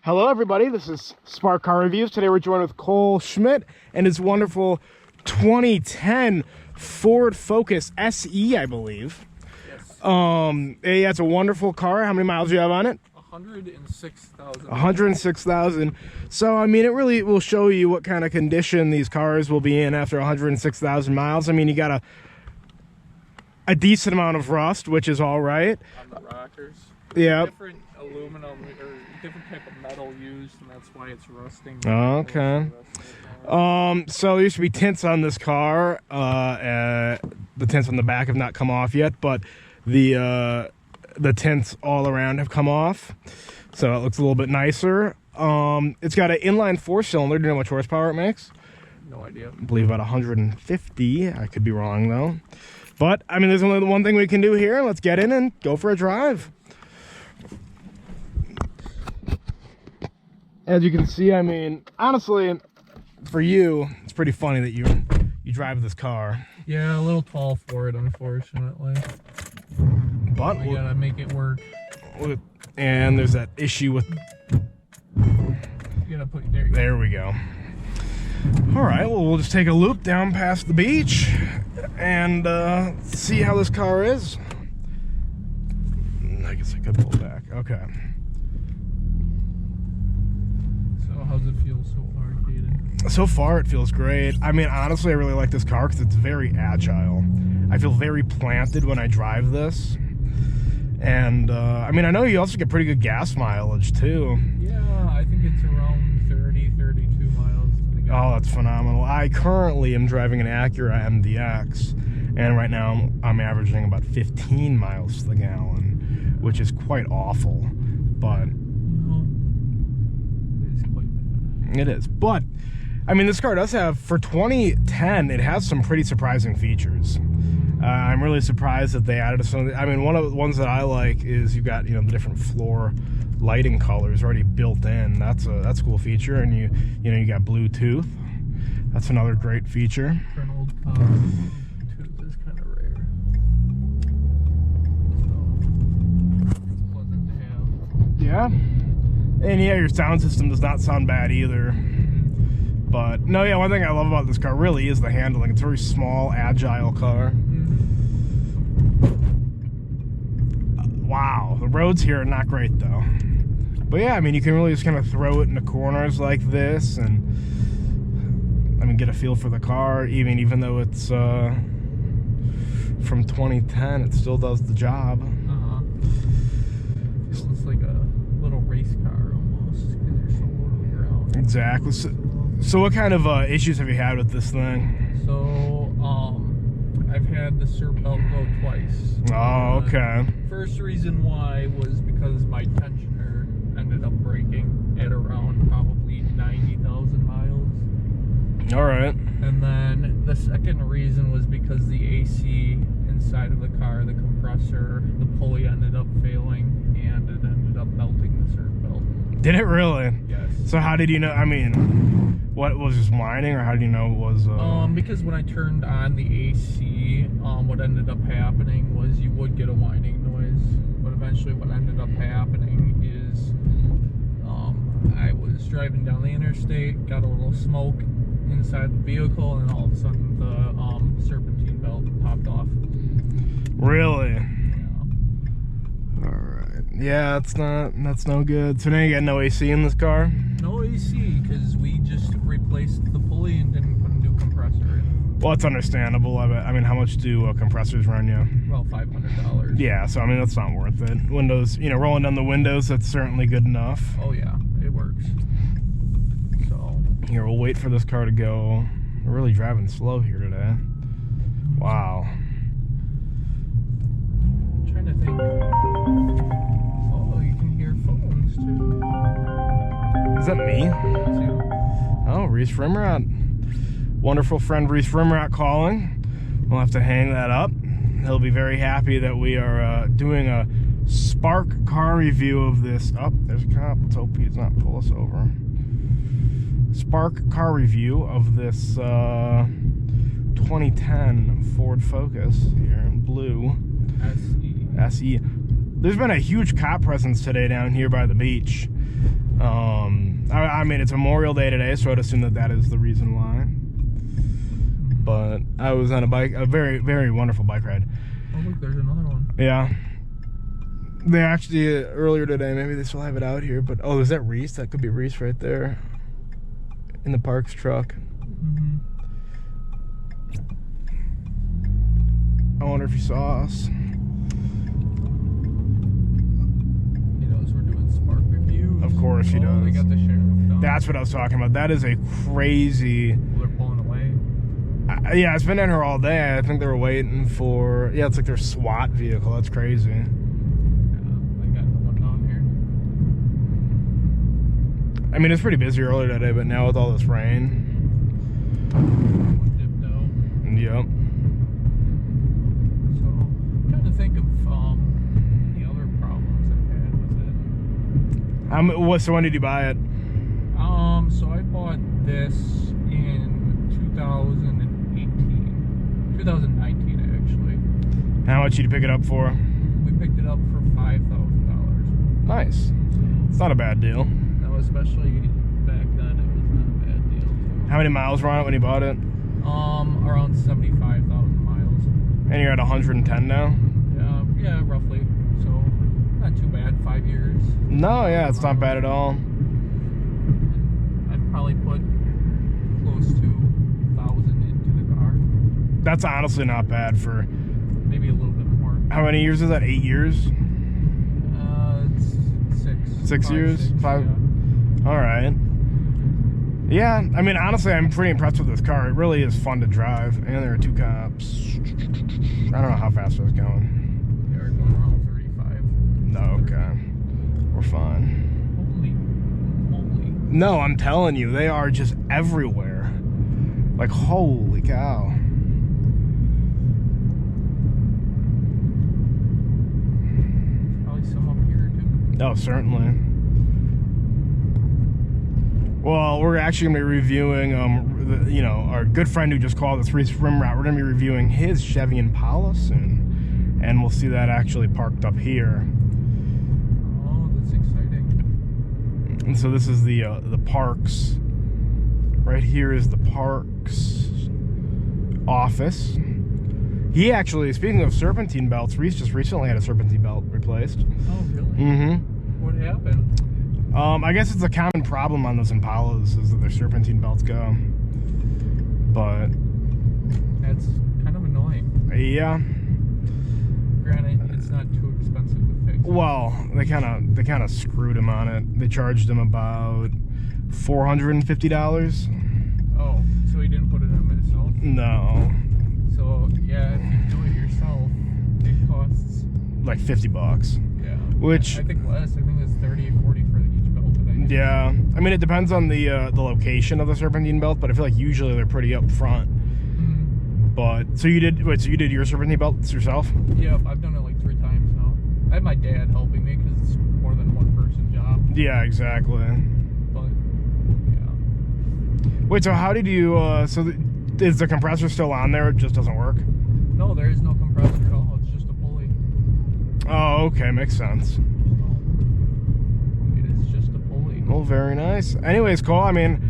Hello everybody, this is Spark Car Reviews. Today we're joined with Cole Schmidt and his wonderful 2010 Ford Focus SE, I believe. Yes. Yeah, it's a wonderful car. How many miles do you have on it? 106,000. 106,000. So, I mean, it really will show you what kind of condition these cars will be in after 106,000 miles. I mean, you got a decent amount of rust, which is all right. On the rockers. Yeah. Different aluminum or different type of metal used, and that's why it's rusting. Okay. So there used to be tints on this car. The tints on the back have not come off yet, but the tints all around have come off, so it looks a little bit nicer. It's got an inline 4-cylinder. Do you know how much horsepower it makes? No idea. I believe about 150. I could be wrong though. But I mean, there's only the one thing we can do here. Let's get in and go for a drive. As you can see, I mean, honestly, for you, it's pretty funny that you drive this car. Yeah, a little tall for it, unfortunately. But we gotta make it work. And there's that issue with. You gotta put there. There we go. All right, well, we'll just take a loop down past the beach and see how this car is. I guess I could pull back. Okay. How's it feel so far, Kaden? So far, it feels great. I mean, honestly, I really like this car because it's very agile. I feel very planted when I drive this. And, I mean, I know you also get pretty good gas mileage, too. Yeah, I think it's around 30, 32 miles to the gallon. Oh, that's phenomenal. I currently am driving an Acura MDX, and right now I'm averaging about 15 miles to the gallon, which is quite awful, but... It is, but I mean, this car does have, for 2010, it has some pretty surprising features. I'm really surprised that they added some. I mean, one of the ones that I like is you've got, you know, the different floor lighting colors already built in. That's a cool feature, and you know, you got Bluetooth. That's another great feature. For an old car, Bluetooth is kind of rare, so it's pleasant to have. Yeah. And yeah, your sound system does not sound bad either. But no, yeah, one thing I love about this car really is the handling. It's a very small, agile car. Wow, the roads here are not great though. But yeah, I mean, you can really just kind of throw it into corners like this and, I mean, get a feel for the car. Even though it's from 2010, it still does the job. Feels like a little race car almost because you're so low to the ground. Exactly. So what kind of issues have you had with this thing? So, I've had the CERT belt go twice. Oh, okay. First reason why was because my tensioner ended up breaking at around probably 90,000 miles. All right. And then the second reason was because the AC inside of the car, the compressor, the pulley ended up failing, and it ended up melting the CERT belt. Did it really? Yes. So how did you know? I mean, what was just whining, or how did you know it was? Because when I turned on the AC, what ended up happening was you would get a whining noise, but eventually what ended up happening is I was driving down the interstate, got a little smoke inside the vehicle, and all of a sudden the serpentine belt popped off. Really? Yeah. All right. Yeah, that's no good. So now you got no AC in this car? No AC, because we just replaced the pulley and didn't put a new compressor in. Well, it's understandable. I mean, how much do compressors run you? Well, $500. Yeah, so I mean, that's not worth it. Windows, you know, rolling down the windows, that's certainly good enough. Oh yeah, it works. So here, we'll wait for this car to go. We're really driving slow here today. Wow. I'm trying to think. Oh, you can hear phones too. Is that me? Oh, Reese Rimrod. Wonderful friend Reese Rimrod calling. We'll have to hang that up. He'll be very happy that we are doing a Spark car review of this. Oh, there's a cop. Let's hope he does not pull us over. Spark car review of this 2010 Ford Focus here in blue. SE. There's been a huge cop presence today down here by the beach. mean, it's Memorial Day today, so I'd assume that is the reason why. But I was on a very, very wonderful bike ride. Oh, look, there's another one. Yeah. They actually, earlier today, maybe they still have it out here, but, oh, is that Reese? That could be Reese right there in the Parks truck. Mm-hmm. I wonder if he saw us. He knows we're doing Spark reviews. Of course he does. They got the sheriff down. That's what I was talking about. That is a crazy... They're pulling away. Yeah, it's been in here all day. I think they were waiting for... Yeah, it's like their SWAT vehicle. That's crazy. Yeah, they got the one down here. I mean, it's pretty busy earlier today, but now with all this rain... One dipped out. Yep. So, I'm trying to think of the other problems I had with it. So when did you buy it? So I bought this in 2019 actually. How much did you pick it up for? We picked it up for $5,000. Nice. It's not a bad deal. No, especially back then, it was not a bad deal. How many miles were on it when you bought it? Around 75,000 miles. And you're at 110 now? Yeah, roughly. So, not too bad. 5 years. No, yeah, it's not bad at all. I've probably put close to 1,000 into the car. That's honestly not bad for... Maybe a little bit more. How many years is that? 8 years? It's 6. 6 years? 6, 5? Yeah. All right. Yeah, I mean, honestly, I'm pretty impressed with this car. It really is fun to drive. And there are 2 cops. I don't know how fast I was going. They are going around 35. No, okay. We're fine. Holy moly. No, I'm telling you, they are just everywhere. Like, holy cow. Probably some up here, too. Oh, certainly. Well, we're actually going to be reviewing, our good friend who just called us, Reese Rimroute. We're going to be reviewing his Chevy Impala soon. And we'll see that actually parked up here. Oh, that's exciting. And so this is the Parks. Right here is the Parks office. He actually, speaking of serpentine belts, Reese just recently had a serpentine belt replaced. Oh, really? Mm-hmm. What happened? I guess it's a common problem on those Impalas is that their serpentine belts go. But That's kind of annoying. yeah. Granted, it's not too expensive to fix. Well, they kind of screwed him on it. They charged him about $450. Oh, so he didn't put it in himself? No, So, yeah, if you do it yourself, it costs... like $50. Yeah. Which I think less. I think it's 30 or 40 for each belt today. yeah, I mean it depends on the location of the serpentine belt, but I feel like usually they're pretty up front. But so you did your serpentine belts yourself? Yep, I've done it like 3 times now. I had my dad helping me because it's more than one person job. Yeah, exactly. But yeah. Wait, so how did you? Is the compressor still on there? It just doesn't work. No, there is no compressor at all. It's just a pulley. Oh, okay, makes sense. It is just a pulley. Well, very nice. Anyways, Cole, I mean,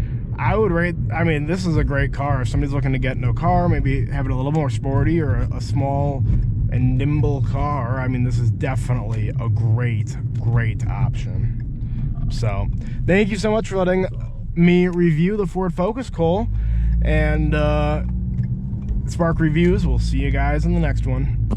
this is a great car. If somebody's looking to get into a car, maybe have it a little more sporty or a small and nimble car, I mean, this is definitely a great option. So, thank you so much for letting me review the Ford Focus, Cole. And Spark Reviews, we'll see you guys in the next one.